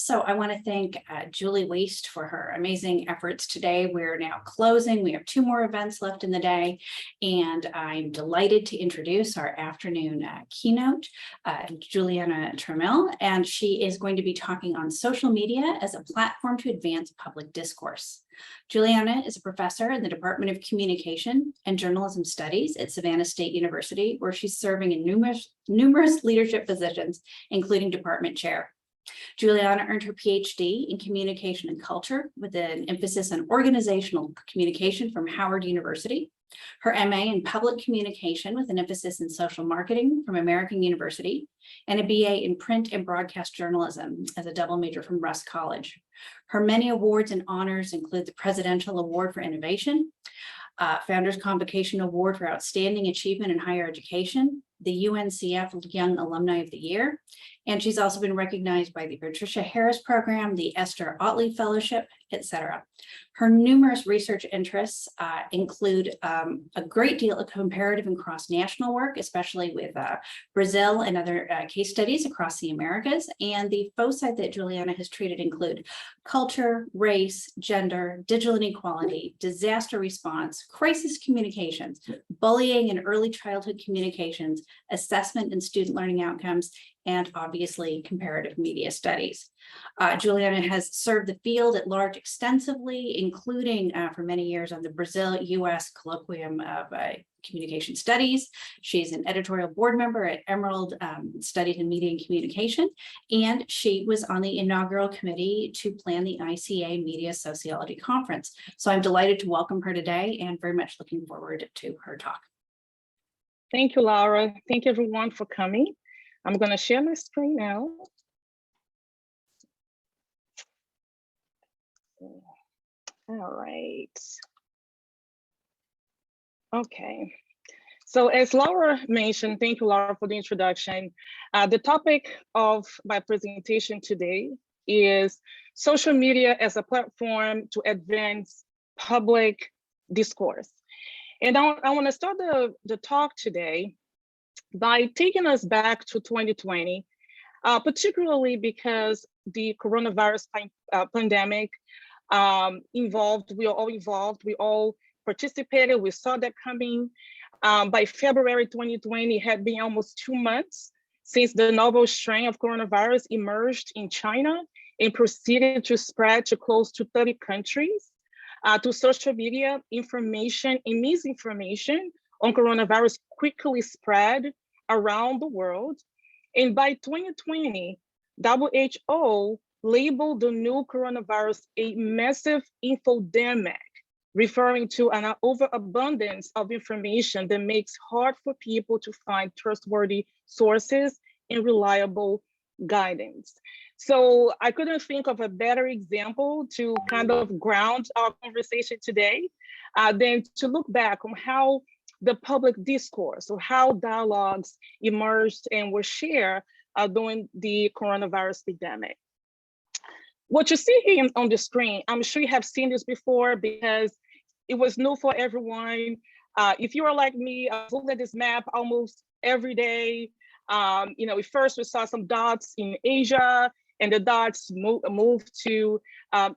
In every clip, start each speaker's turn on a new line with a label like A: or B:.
A: So I want to thank Julie Waste for her amazing efforts today. We're now closing. We have 2 more events left in the day, and I'm delighted to introduce our afternoon keynote, Juliana Trammell, and she is going to be talking on social media as a platform to advance public discourse. Juliana is a professor in the Department of Communication and Journalism Studies at Savannah State University, where she's serving in numerous leadership positions, including department chair. Juliana earned her PhD in Communication and Culture with an emphasis on organizational communication from Howard University, her MA in Public Communication with an emphasis in social marketing from American University, and a BA in Print and Broadcast Journalism as a double major from Russ College. Her many awards and honors include the Presidential Award for Innovation, Founders Convocation Award for Outstanding Achievement in Higher Education, the UNCF Young Alumni of the Year, and she's also been recognized by the Patricia Harris Program, the Esther Otley Fellowship, etc. Her numerous research interests include a great deal of comparative and cross-national work, especially with Brazil and other case studies across the Americas. And the foci that Juliana has treated include culture, race, gender, digital inequality, disaster response, crisis communications, bullying and early childhood communications, assessment and student learning outcomes, and obviously comparative media studies. Juliana has served the field at large extensively, including for many years on the Brazil-US Colloquium of Communication Studies. She's an editorial board member at Emerald Studies in Media and Communication, and she was on the inaugural committee to plan the ICA Media Sociology Conference. So I'm delighted to welcome her today and very much looking forward to her talk.
B: Thank you, Laura. Thank you everyone for coming. I'm going to share my screen now. All right. Okay. So as Laura mentioned, thank you, Laura, for the introduction. The topic of my presentation today is social media as a platform to advance public discourse. And I want to start the talk today by taking us back to 2020, particularly because the coronavirus pandemic involved, we are all involved, we all participated, we saw that coming. By February 2020, it had been almost 2 months since the novel strain of coronavirus emerged in China and proceeded to spread to close to 30 countries. To social media, information and misinformation on coronavirus quickly spread around the world. And by 2020, WHO labeled the new coronavirus a massive infodemic, referring to an overabundance of information that makes hard for people to find trustworthy sources and reliable guidance. So I couldn't think of a better example to kind of ground our conversation today than to look back on how the public discourse or how dialogues emerged and were shared during the coronavirus pandemic. What you see here on the screen, I'm sure you have seen this before because it was new for everyone. If you are like me, I looked at this map almost every day. At first we saw some dots in Asia, and the dots moved to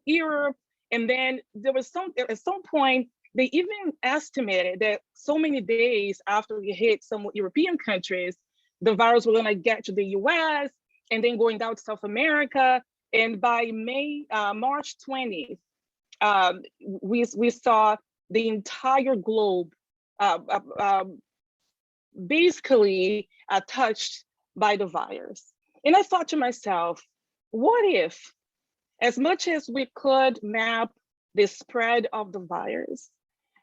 B: Europe. And then there was at some point, they even estimated that so many days after we hit some European countries, the virus was gonna get to the US and then going down to South America. And by March 20th, we saw the entire globe basically touched by the virus. And I thought to myself, what if, as much as we could map the spread of the virus,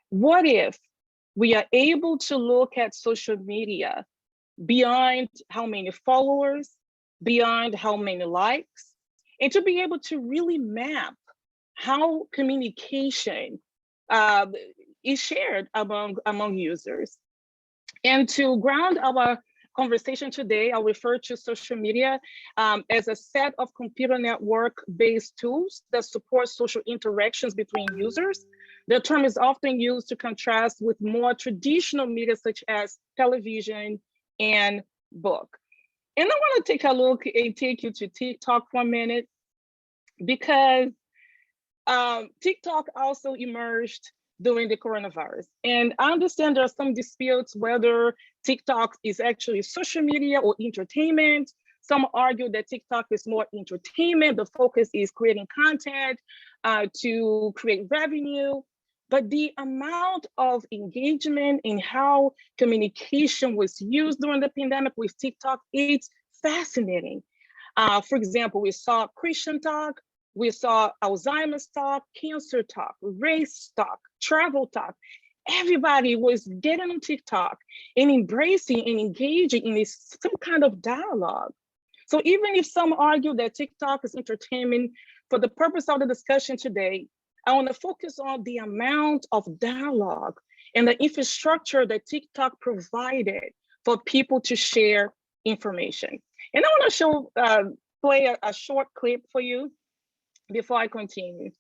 B: what if we are able to look at social media beyond how many followers, beyond how many likes, and to be able to really map how communication is shared among users. And to ground our conversation today, I'll refer to social media as a set of computer network-based tools that support social interactions between users. The term is often used to contrast with more traditional media such as television and book. And I want to take a look and take you to TikTok for a minute. because TikTok also emerged during the coronavirus. And I understand there are some disputes whether TikTok is actually social media or entertainment. Some argue that TikTok is more entertainment. The focus is creating content to create revenue. But the amount of engagement in how communication was used during the pandemic with TikTok, it's fascinating. For example, we saw Christian talk, we saw Alzheimer's talk, cancer talk, race talk, travel talk. Everybody was getting on TikTok and embracing and engaging in some kind of dialogue. So even if some argue that TikTok is entertainment, for the purpose of the discussion today, I want to focus on the amount of dialogue and the infrastructure that TikTok provided for people to share information. And I want to play a short clip for you before I continue.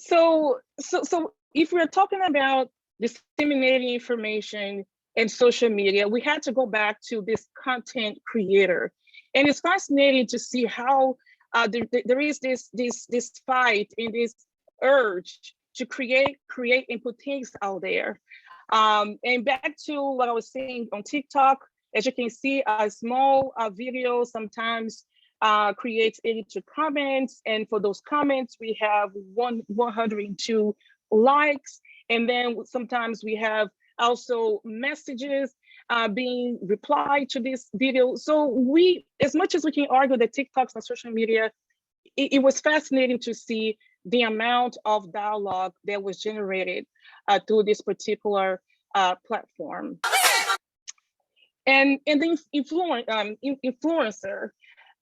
B: So if we're talking about disseminating information and social media, we had to go back to this content creator. And it's fascinating to see how there is this fight and this urge to create and put things out there. And back to what I was saying on TikTok, as you can see, a small video sometimes creates 82 comments. And for those comments, we have 102 likes. And then sometimes we have also messages being replied to this video. So we, as much as we can argue that TikTok's on social media, it was fascinating to see the amount of dialogue that was generated through this particular platform. And the influencer,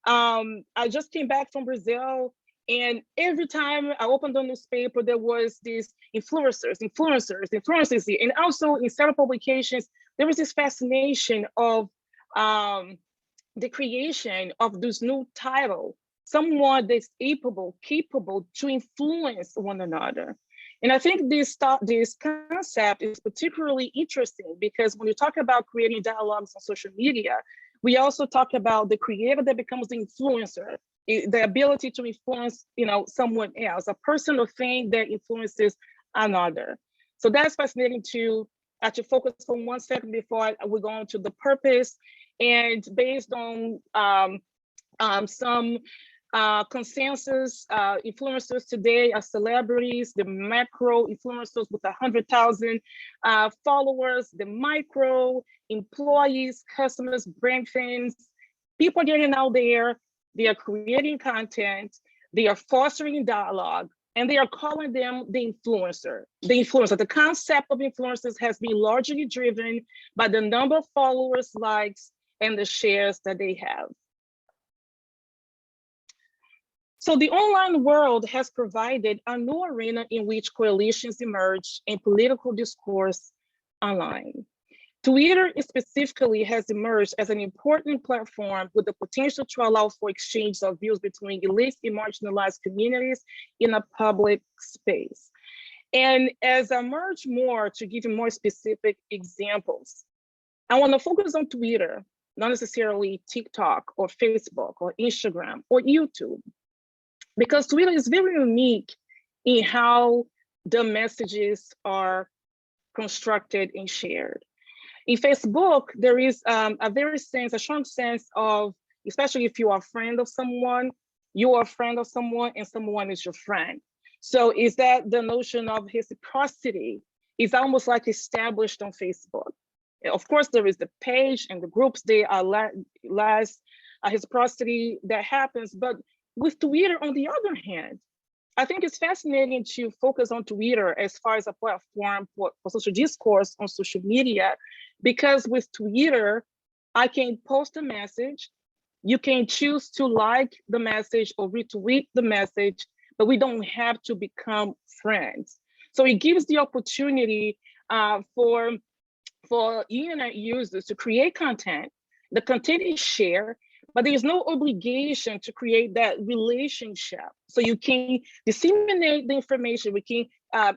B: I just came back from Brazil, and every time I opened the newspaper, there was these influencers, and also in several publications, there was this fascination of the creation of this new title, someone that's capable to influence one another. And I think this concept is particularly interesting because when you talk about creating dialogues on social media, we also talk about the creator that becomes the influencer, the ability to influence, someone else, a person or thing that influences another. So that's fascinating to actually focus for 1 second before we go on to the purpose. And based on some consensus, influencers today are celebrities, the macro influencers with 100,000 followers, the micro employees, customers, brand fans, people getting out there, they are creating content, they are fostering dialogue, and they are calling them the influencer. The concept of influencers has been largely driven by the number of followers, likes, and the shares that they have. So the online world has provided a new arena in which coalitions emerge in political discourse online. Twitter specifically has emerged as an important platform with the potential to allow for exchange of views between elites and marginalized communities in a public space. And as I merge more to give you more specific examples, I want to focus on Twitter, not necessarily TikTok or Facebook or Instagram or YouTube, because Twitter is very unique in how the messages are constructed and shared. In Facebook, there is a strong sense of, especially if you are a friend of someone, you are a friend of someone and someone is your friend. So is that the notion of reciprocity is almost like established on Facebook. Of course, there is the page and the groups, they are less reciprocity that happens, but with Twitter, on the other hand, I think it's fascinating to focus on Twitter as far as a platform for social discourse on social media, because with Twitter, I can post a message, you can choose to like the message or retweet the message, but we don't have to become friends. So it gives the opportunity for internet users to create content. The content is shared, but there is no obligation to create that relationship. So you can disseminate the information, we can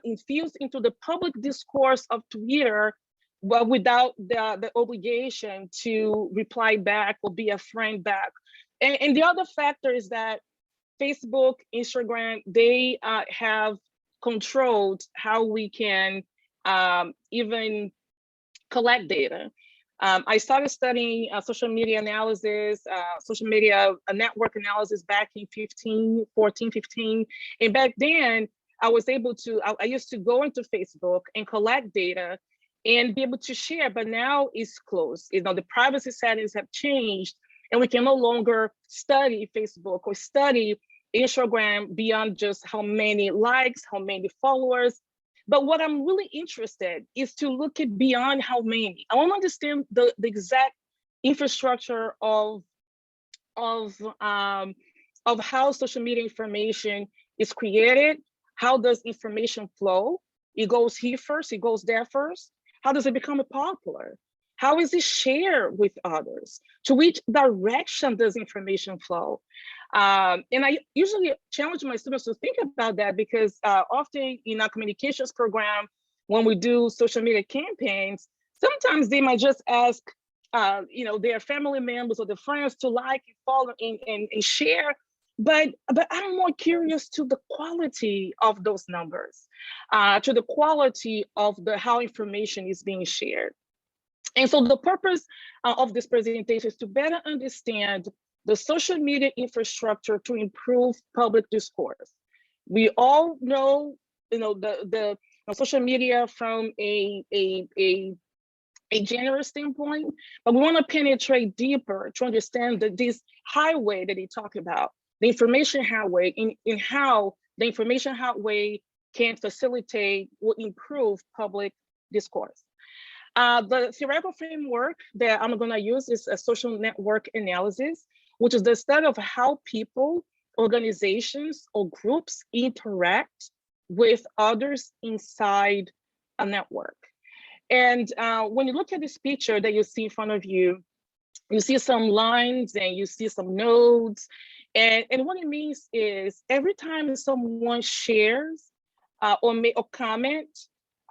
B: infuse into the public discourse of Twitter, but without the obligation to reply back or be a friend back. And the other factor is that Facebook, Instagram, they have controlled how we can even collect data. I started studying social media analysis, social media network analysis back in 14, 15. And back then, I was able to, I used to go into Facebook and collect data and be able to share, but now it's closed. You know, the privacy settings have changed and we can no longer study Facebook or study Instagram beyond just how many likes, how many followers. But what I'm really interested is to look at beyond how many. I want to understand the exact infrastructure of how social media information is created. How does information flow? It goes here first, it goes there first. How does it become popular? How is it shared with others? To which direction does information flow? And I usually challenge my students to think about that because often in our communications program, when we do social media campaigns, sometimes they might just ask their family members or their friends to like and follow and share. But I'm more curious to the quality of those numbers, to the quality of how information is being shared. And so the purpose of this presentation is to better understand the social media infrastructure to improve public discourse. We all know, the social media from a general standpoint, but we want to penetrate deeper to understand this highway that they talk about, the information highway, in how the information highway can facilitate or improve public discourse. The theoretical framework that I'm going to use is a social network analysis, which is the study of how people, organizations, or groups interact with others inside a network. And when you look at this picture that you see in front of you, you see some lines and you see some nodes. And what it means is every time someone shares or comment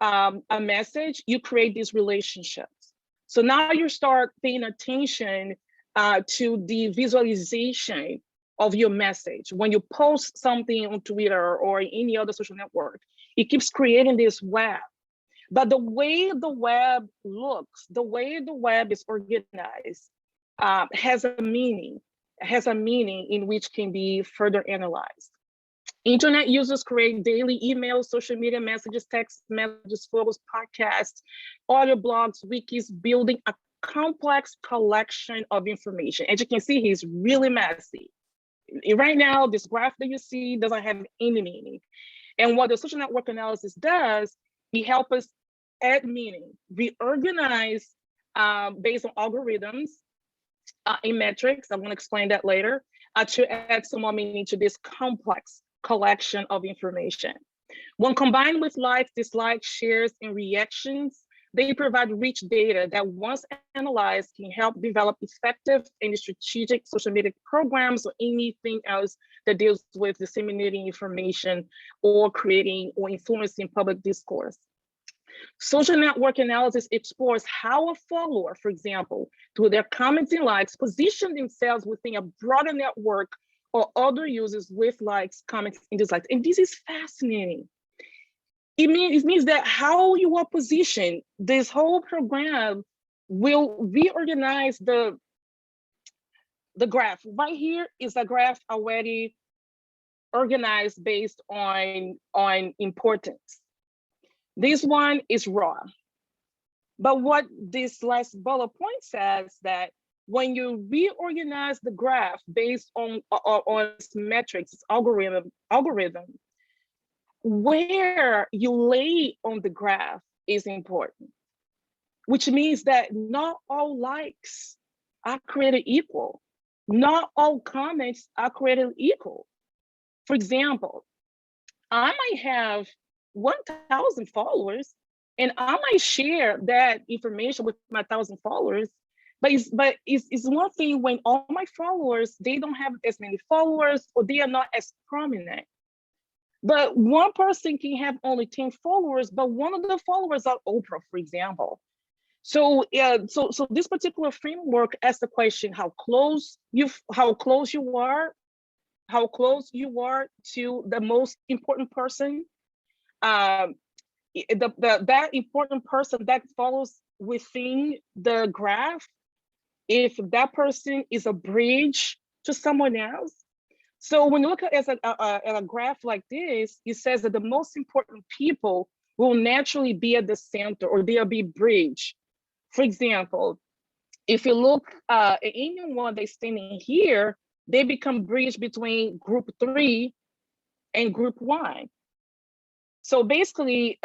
B: a message, you create these relationships. So now you start paying attention to the visualization of your message. When you post something on Twitter or any other social network, it keeps creating this web. But the way the web looks, the way the web is organized, has a meaning in which can be further analyzed. Internet users create daily emails, social media messages, text messages, photos, podcasts, audio blogs, wikis, building a complex collection of information. As you can see, he's really messy. Right now, this graph that you see doesn't have any meaning. And what the social network analysis does, it helps us add meaning, reorganize based on algorithms in metrics. I'm going to explain that later, to add some more meaning to this complex collection of information. When combined with likes, dislikes, shares, and reactions, they provide rich data that once analyzed can help develop effective and strategic social media programs or anything else that deals with disseminating information or creating or influencing public discourse. Social network analysis explores how a follower, for example, through their comments and likes, position themselves within a broader network or other users with likes, comments, and dislikes. And this is fascinating. It means that how you are positioned, this whole program will reorganize the graph. Right here is a graph already organized based on importance. This one is raw. But what this last bullet point says that when you reorganize the graph based on metrics, algorithm, where you lay on the graph is important, which means that not all likes are created equal. Not all comments are created equal. For example, I might have 1,000 followers and I might share that information with my 1,000 followers, But it's one thing when all my followers, they don't have as many followers or they are not as prominent. But one person can have only 10 followers, but one of the followers are Oprah, for example. So so this particular framework asks the question how close you are to the most important person. Um, that important person that follows within the graph, if that person is a bridge to someone else. So when you look at a graph like this, it says that the most important people will naturally be at the center, or they'll be bridge. For example, if you look at anyone that's standing here, they become bridge between group 3 and group 1. So basically,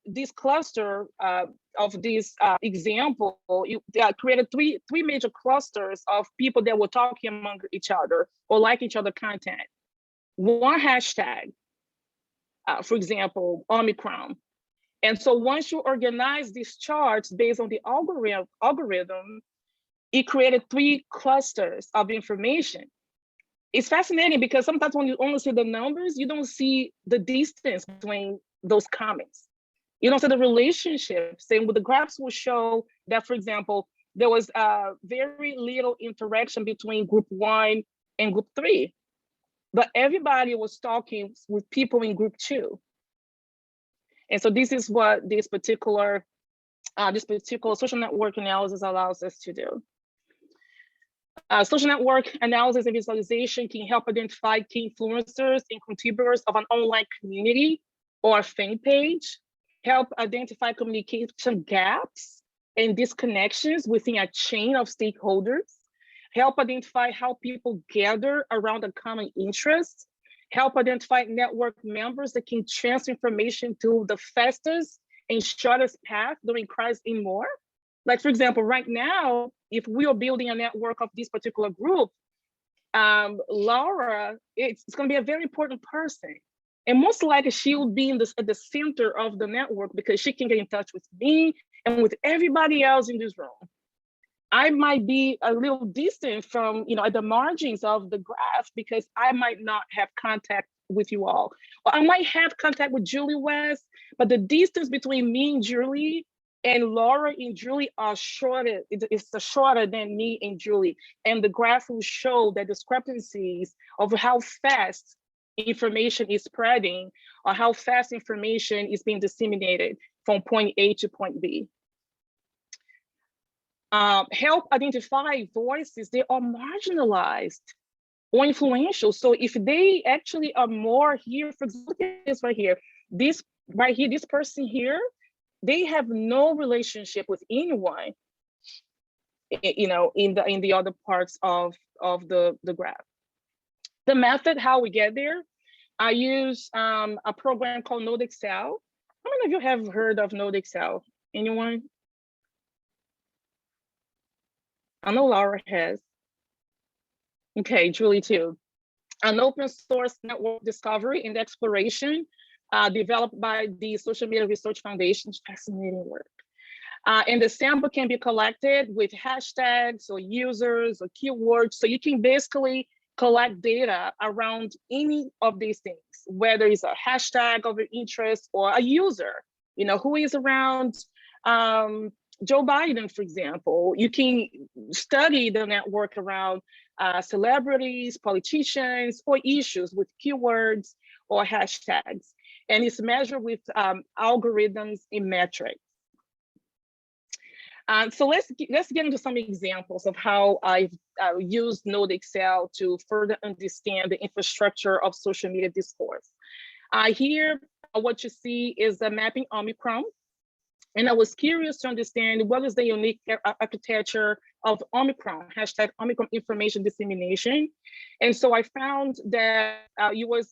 B: this cluster of this example, you created three major clusters of people that were talking among each other or like each other content. One hashtag, for example, Omicron. And so once you organize these charts based on the algorithm, it created 3 clusters of information. It's fascinating because sometimes when you only see the numbers, you don't see the distance between those comments. You don't see the relationships. And with the graphs will show that, for example, there was very little interaction between group 1 and group 3, but everybody was talking with people in group 2. And so this is what this particular social network analysis allows us to do. Social network analysis and visualization can help identify key influencers and contributors of an online community or a fan page, help identify communication gaps and disconnections within a chain of stakeholders, help identify how people gather around a common interest, help identify network members that can transfer information to the fastest and shortest path during crisis and more. Like, for example, right now, if we are building a network of this particular group, Laura, it's going to be a very important person. And most likely she will be at the center of the network because she can get in touch with me and with everybody else in this room. I might be a little distant from, at the margins of the graph because I might not have contact with you all. Or I might have contact with Julie West, but the distance between me and Julie and Laura and Julie are shorter. It's shorter than me and Julie. And the graph will show the discrepancies of how fast information is spreading or how fast information is being disseminated from point A to point B. Help identify voices that are marginalized or influential. So if they actually are more here, for example, this right here, this person here, they have no relationship with anyone, in the other parts of the graph. The method, how we get there, I use a program called Node Excel. How many of you have heard of Node Excel? Anyone? I know Laura has. Okay, Julie too. An open source network discovery and exploration developed by the Social Media Research Foundation. Fascinating work. And the sample can be collected with hashtags or users or keywords. So you can basically collect data around any of these things, whether it's a hashtag of your interest or a user, who is around Joe Biden, for example. You can study the network around celebrities, politicians, or issues with keywords or hashtags. And it's measured with algorithms and metrics. So let's get into some examples of how I've used Node Excel to further understand the infrastructure of social media discourse. Here, what you see is the mapping Omicron. And I was curious to understand what is the unique architecture of Omicron, hashtag Omicron information dissemination. And so I found that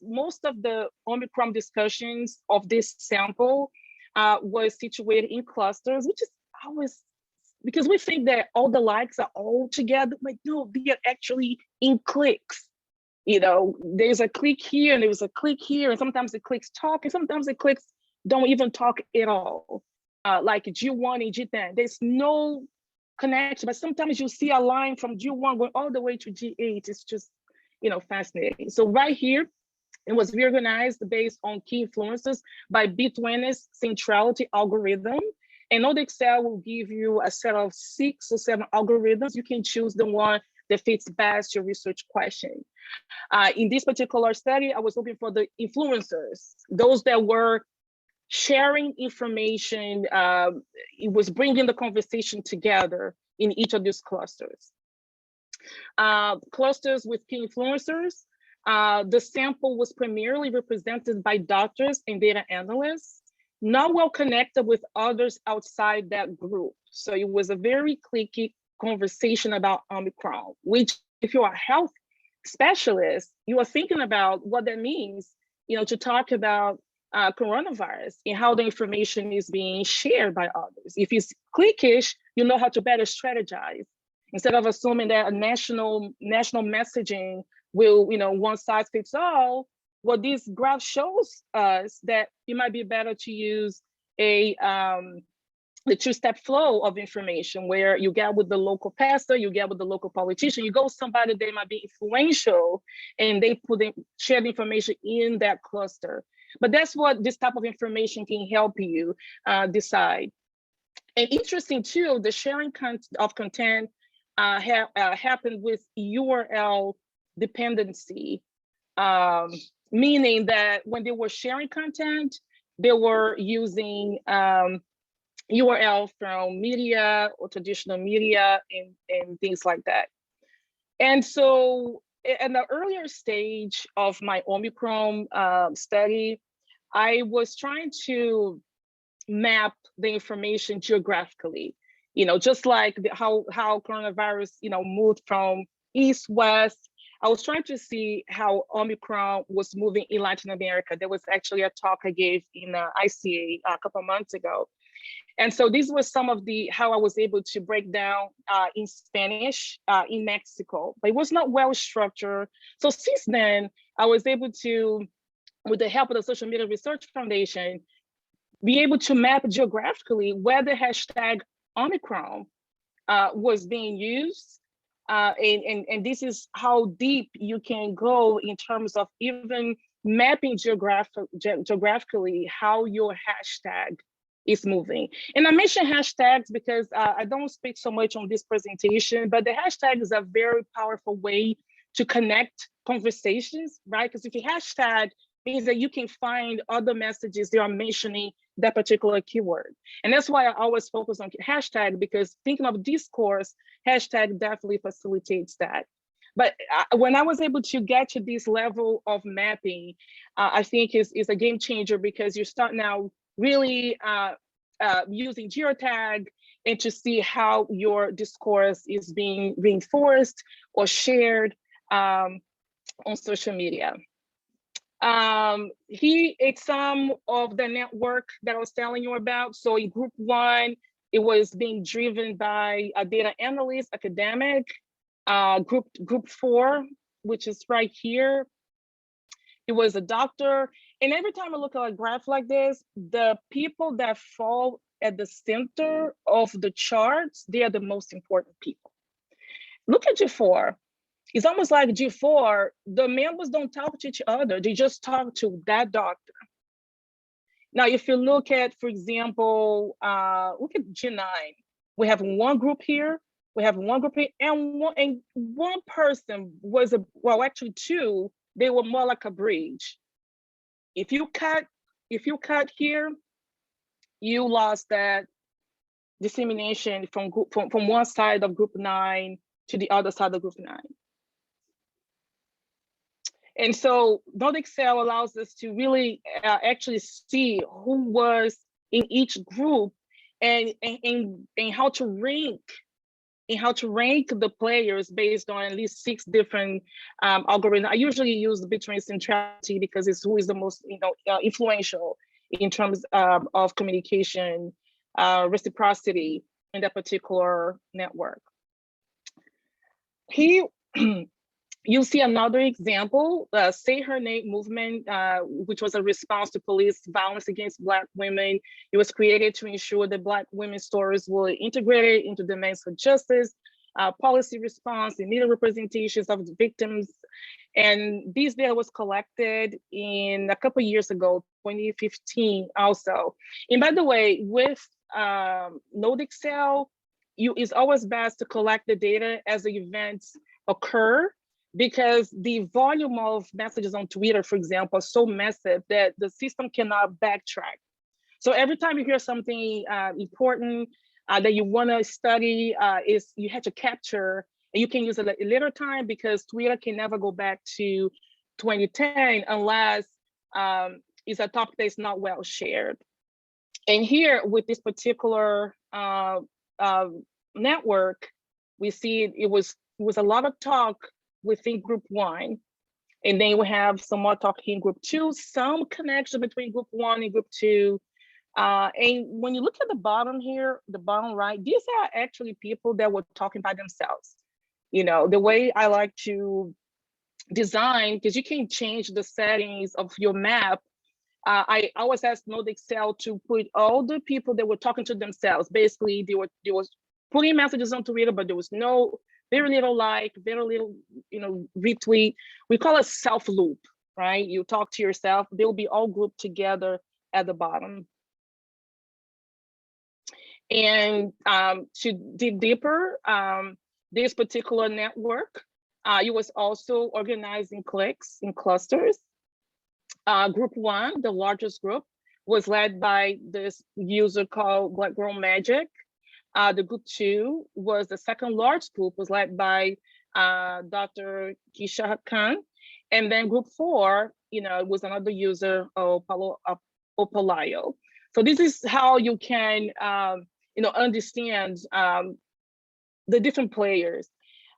B: most of the Omicron discussions of this sample was situated in clusters, which is always, because we think that all the likes are all together, but no, they are actually in clicks. There's a click here and there's a click here, and sometimes the clicks talk and sometimes the clicks don't even talk at all. Like G1 and G10, there's no connection, but sometimes you see a line from G1 going all the way to G8. It's just, fascinating. So right here, it was reorganized based on key influencers by B20's centrality algorithm. And Node Excel will give you a set of 6 or 7 algorithms. You can choose the one that fits best your research question. In this particular study, I was looking for the influencers, those that were sharing information. It was bringing the conversation together in each of these clusters. Clusters with key influencers. The sample was primarily represented by doctors and data analysts, not well connected with others outside that group. So it was a very cliquey conversation about Omicron, which if you're a health specialist, you are thinking about what that means, to talk about coronavirus and how the information is being shared by others. If it's cliquish, you know how to better strategize. Instead of assuming that a national messaging will, one size fits all, what this graph shows us that it might be better to use the two-step flow of information, where you get with the local pastor, you get with the local politician, you go somebody that might be influential, and they share the information in that cluster. But that's what this type of information can help you decide. And interesting too, the sharing of content happened with URL dependency, meaning that when they were sharing content, they were using URL from media or traditional media and things like that. And so in the earlier stage of my Omicron study, I was trying to map the information geographically, just like how coronavirus, moved from east, west. I was trying to see how Omicron was moving in Latin America. There was actually a talk I gave in ICA a couple of months ago. And so these were some of how I was able to break down in Spanish in Mexico, but it was not well structured. So since then, I was able to, with the help of the Social Media Research Foundation, be able to map geographically where the hashtag Omicron was being used. And this is how deep you can go in terms of even mapping geographically how your hashtag is moving. And I mention hashtags because I don't speak so much on this presentation, but the hashtag is a very powerful way to connect conversations, right? Because if you hashtag, means that you can find other messages that are mentioning that particular keyword. And that's why I always focus on hashtag, because thinking of discourse, hashtag definitely facilitates that. But when I was able to get to this level of mapping, I think is a game changer, because you start now really using geotag and to see how your discourse is being reinforced or shared on social media. It's some of the network that I was telling you about. So in group 1, it was being driven by a data analyst, academic. Group 4, which is right here, it was a doctor. And every time I look at a graph like this, the people that fall at the center of the charts, they are the most important people. Look at G4. It's almost like G4, the members don't talk to each other. They just talk to that doctor. Now, if you look at, for example, look at G9. We have one group here. We have one group here, and one person was actually 2. They were more like a bridge. If you cut here, you lost that dissemination from one side of group 9 to the other side of group 9. And so Node Excel allows us to really actually see who was in each group and how to rank the players based on at least 6 different algorithms. I usually use the B20 centrality because it's who is the most influential in terms of communication, reciprocity in that particular network. You see another example, Say Her Name movement, which was a response to police violence against Black women. It was created to ensure that Black women's stories were integrated into demands for justice, policy response, and media representations of the victims. And this data was collected in a couple of years ago, 2015 also. And by the way, with Node Excel, it's always best to collect the data as the events occur, because the volume of messages on Twitter, for example, are so massive that the system cannot backtrack. So every time you hear something important that you want to study, you have to capture, and you can use it at a later time, because Twitter can never go back to 2010 unless it's a topic that is not well shared. And here with this particular network, we see it was a lot of talk within group 1, and then we have some more talk in group 2, some connection between group 1 and group 2. And when you look at the bottom here, the bottom right, these are actually people that were talking by themselves. You know, the way I like to design, because you can change the settings of your map. I always ask Node Excel to put all the people that were talking to themselves. Basically, they were putting messages on Twitter, but there was very little like, very little, retweet. We call it self loop, right? You talk to yourself, they'll be all grouped together at the bottom. And to dig deeper, this particular network, it was also organized in cliques, in clusters. Group 1, the largest group, was led by this user called Black Girl Magic. The group 2 was the second largest group, was led by Dr. Kisha Khan. And then group 4, was another user, Opalayo. So this is how you can, understand the different players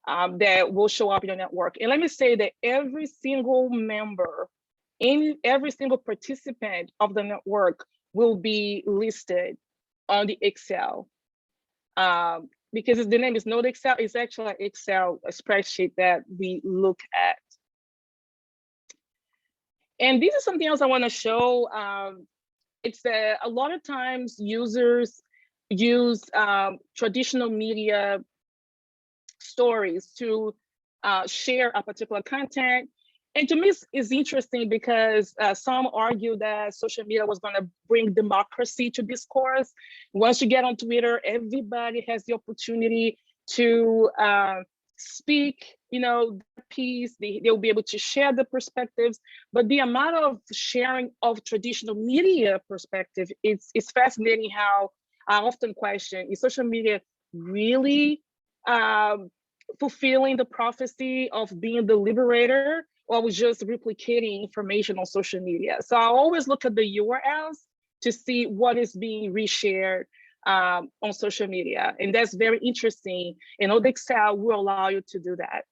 B: that will show up in your network. And let me say that every single member, every single participant of the network will be listed on the Excel. Because the name is Node Excel, it's actually an Excel spreadsheet that we look at. And this is something else I want to show. It's that a lot of times users use traditional media stories to share a particular content. And to me, it's interesting because some argue that social media was going to bring democracy to discourse. Once you get on Twitter, everybody has the opportunity to speak, their piece. They'll be able to share the perspectives. But the amount of sharing of traditional media perspective, it's fascinating how I often question, is social media really fulfilling the prophecy of being the liberator, or was just replicating information on social media? So I always look at the URLs to see what is being reshared on social media. And that's very interesting. And Node Excel will allow you to do that.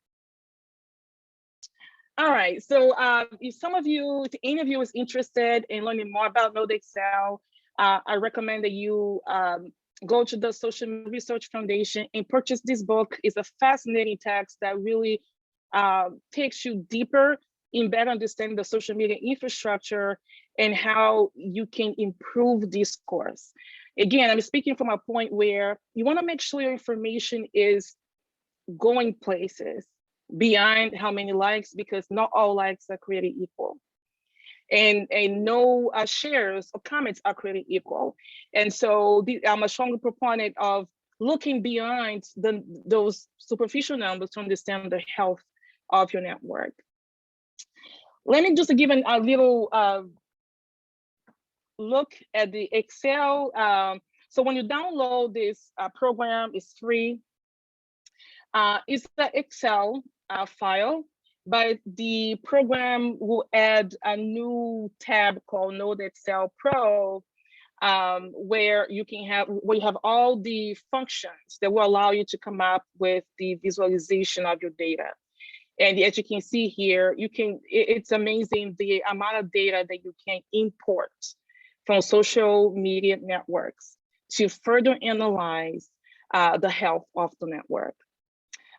B: All right, so if any of you is interested in learning more about Node Excel, I recommend that you go to the Social Research Foundation and purchase this book. It's a fascinating text that really takes you deeper in better understanding the social media infrastructure and how you can improve discourse. Again, I'm speaking from a point where you want to make sure your information is going places beyond how many likes, because not all likes are created equal. And no shares or comments are created equal. And so I'm a strong proponent of looking beyond those superficial numbers to understand the health of your network. Let me just give a little look at the Excel. So when you download this program, it's free. It's the Excel file, but the program will add a new tab called Node Excel Pro, where you have all the functions that will allow you to come up with the visualization of your data. And as you can see here, it's amazing the amount of data that you can import from social media networks to further analyze the health of the network.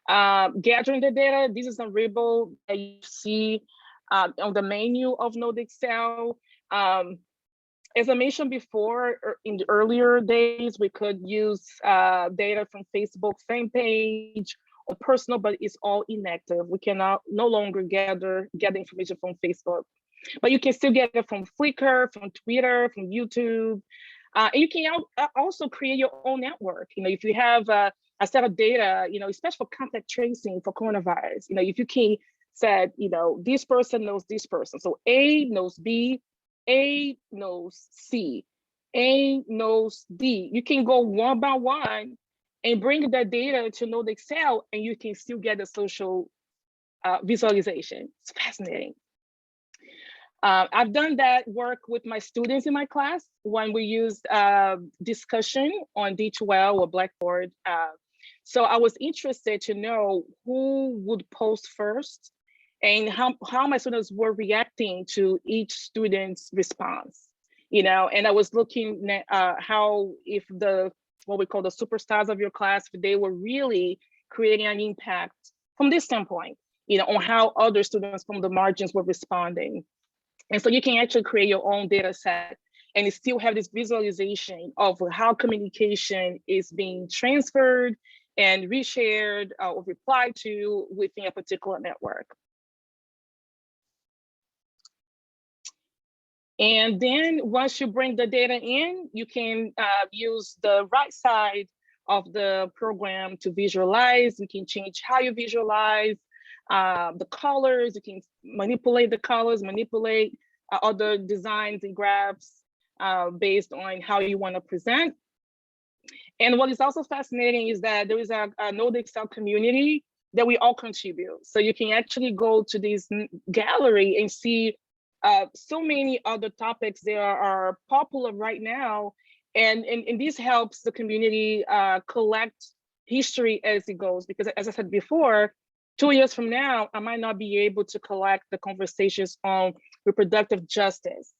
B: Gathering the data, this is a variable that you see on the menu of Node Excel. As I mentioned before, in the earlier days, we could use data from Facebook fan page or personal, but it's all inactive. We cannot no longer gather information from Facebook, but you can still get it from Flickr, from Twitter, from YouTube. And you can also create your own network. You know, if you have a set of data, you know, especially for contact tracing for coronavirus, you know, if you can say, you know, this person knows this person. So A knows B, A knows C, A knows D. You can go one by one and bring that data to Node Excel, and you can still get a social visualization. It's fascinating. I've done that work with my students in my class when we used discussion on D2L or Blackboard. So I was interested to know who would post first and how my students were reacting to each student's response, you know, and I was looking at how if what we call the superstars of your class, if they were really creating an impact from this standpoint, you know, on how other students from the margins were responding. And so you can actually create your own data set and still have this visualization of how communication is being transferred and reshared or replied to within a particular network. And then once you bring the data in, you can use the right side of the program to visualize. You can change how you visualize, the colors. You can manipulate the colors, manipulate other designs and graphs based on how you want to present. And what is also fascinating is that there is a Node Excel community that we all contribute. So you can actually go to this gallery and see so many other topics that are popular right now. And this helps the community collect history as it goes, because as I said before, 2 years from now, I might not be able to collect the conversations on reproductive justice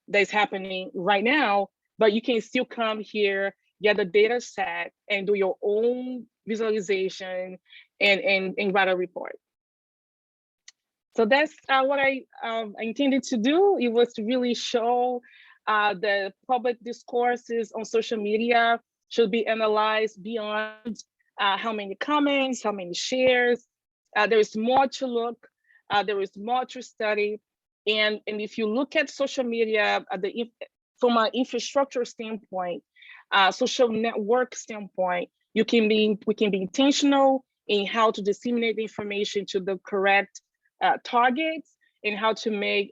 B: that's happening right now, but you can still come here, get the data set and do your own visualization and write a report. So that's what I intended to do. It was to really show the public discourses on social media should be analyzed beyond how many comments, how many shares. There is more to look, there is more to study. And if you look at social media from an infrastructure standpoint, social network standpoint, we can be intentional in how to disseminate the information to the correct targets, and how to make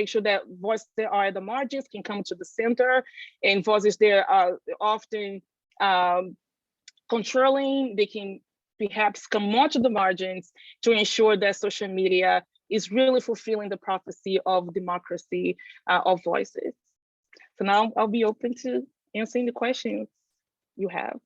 B: sure that voices that are at the margins can come to the center, and voices that are often controlling, they can perhaps come more to the margins to ensure that social media is really fulfilling the prophecy of democracy of voices. So now I'll be open to answering the questions you have.